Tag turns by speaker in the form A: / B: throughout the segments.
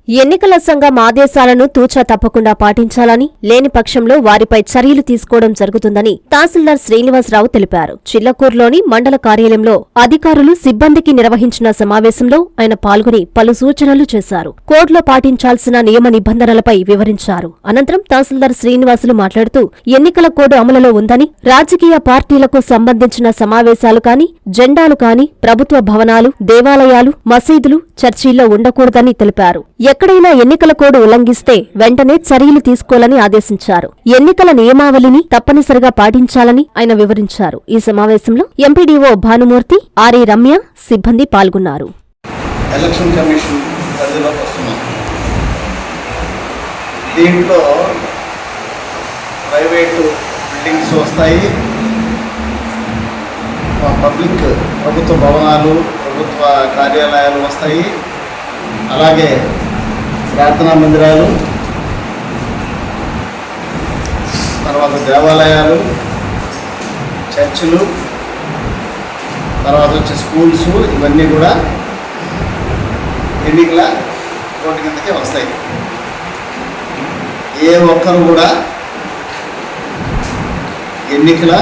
A: ఎన్నికల సంఘం ఆదేశాలను తూచా తప్పకుండా పాటించాలని, లేని పక్షంలో వారిపై చర్యలు తీసుకోవడం జరుగుతుందని తహసీల్దార్ శ్రీనివాసరావు తెలిపారు. చిల్లకూరులోని మండల కార్యాలయంలో అధికారులు, సిబ్బందికి నిర్వహించిన సమావేశంలో ఆయన పాల్గొని పలు సూచనలు చేశారు. కోడ్లో పాటించాల్సిన నియమ నిబంధనలపై వివరించారు. అనంతరం తహసీల్దార్ శ్రీనివాసులు మాట్లాడుతూ ఎన్నికల కోడ్ అమలులో ఉందని, రాజకీయ పార్టీలకు సంబంధించిన సమావేశాలు కాని, జెండాలు కాని, ప్రభుత్వ భవనాలు, దేవాలయాలు, మసీదులు, చర్చిల్లో ఉండకూడదని తెలిపారు. ఎక్కడైనా ఎన్నికల కోడ్ ఉల్లంఘిస్తే వెంటనే చర్యలు తీసుకోవాలని ఆదేశించారు. ఎన్నికల నియమావళిని తప్పనిసరిగా పాటించాలని ఆయన వివరించారు. ఈ సమావేశంలో ఎంపీడీఓ భానుమూర్తి, ఆర్ఏ రమ్య, సిబ్బంది పాల్గొన్నారు.
B: ఎలక్షన్ కమిషన్ పరిధిలోకి వస్తున్నాం. దీంట్లో ప్రైవేటు బిల్డింగ్స్ వస్తాయి, ప్రభుత్వ భవనాలు, ప్రభుత్వ కార్యాలయాలు వస్తాయి, అలాగే ప్రార్థనా మందిరాలు, తర్వాత దేవాలయాలు, చర్చిలు, తర్వాత వచ్చే స్కూల్స్, ఇవన్నీ కూడా ఎన్నికల కోడ్ కిందకే వస్తాయి. ఏ ఒక్కరు కూడా ఎన్నికల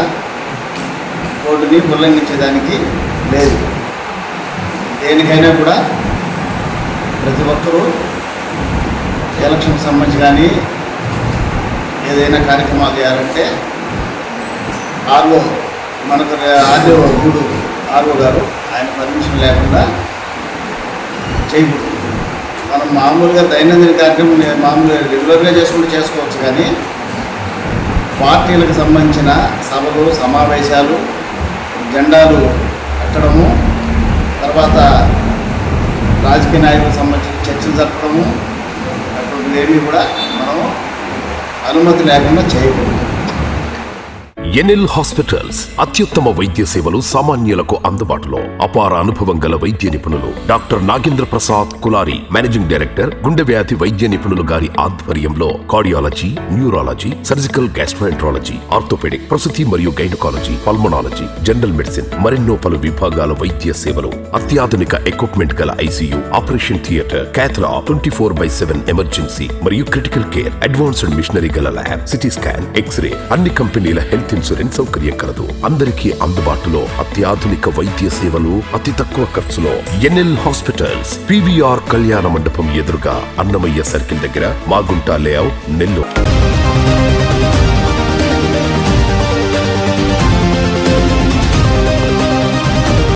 B: కోడ్ని ఉల్లంఘించేదానికి లేదు. దేనికైనా కూడా ప్రతి ఒక్కరూ ఎలక్షన్ సంబంధించి కానీ ఏదైనా కార్యక్రమాలు చేయాలంటే మనకు ఆర్ఓ గారు ఆయన పర్మిషన్ లేకుండా చేయకూడదు. మనం మామూలుగా దైనందిన కార్యక్రమం మామూలుగా రెగ్యులర్గా చేసుకోవచ్చు, కానీ పార్టీలకు సంబంధించిన సభలు, సమావేశాలు, జెండాలు కట్టడము, తర్వాత రాజకీయ నాయకులకు సంబంధించిన చర్చలు జరపడము, అటువంటివి కూడా మనం అనుమతి లేకుండా చేయకూడదు.
C: ఎన్ఎల్ హాస్పిటల్స్ అత్యుత్తమ వైద్య సేవలు సామాన్యులకు అందుబాటులో. అపార అనుభవం గల వైద్య నిపుణులు doctor Nagendra Prasad Kulari, managing director, గుండె వ్యాధి వైద్య నిపుణులు గారి ఆధ్వర్యంలో cardiology, neurology, surgical gastroenterology, orthopaedic, ప్రసూతి మరియు గైనకాలజీ, పల్మనాలజీ, జనరల్ మెడిసిన్, మరెన్నో పలు విభాగాల వైద్య సేవలు, అత్యాధునిక ఎక్విప్మెంట్ గల ఐసీయూ, ఆపరేషన్ థియేటర్, క్యాథ్లా, 24/7 ఎమర్జెన్సీ మరియు క్రిటికల్ కేర్, అడ్వాన్స్డ్ మిషనరీ గల ల్యాబ్, సిటీ స్కాన్, ఎక్స్రే, అన్ని కంపెనీల హెల్త్ ఇన్సూరెన్స్ సౌకర్యం కలదు. అందరికీ అందుబాటులో అత్యాధునిక వైద్య సేవలు అతి తక్కువ ఖర్చులో. ఎన్ఎల్ హాస్పిటల్స్, పివిఆర్ కళ్యాణ మండపం ఎదురుగా, అన్నమయ్య సర్కిల్ దగ్గర, మాగుంట లేఅవుట్, నెల్లూరు.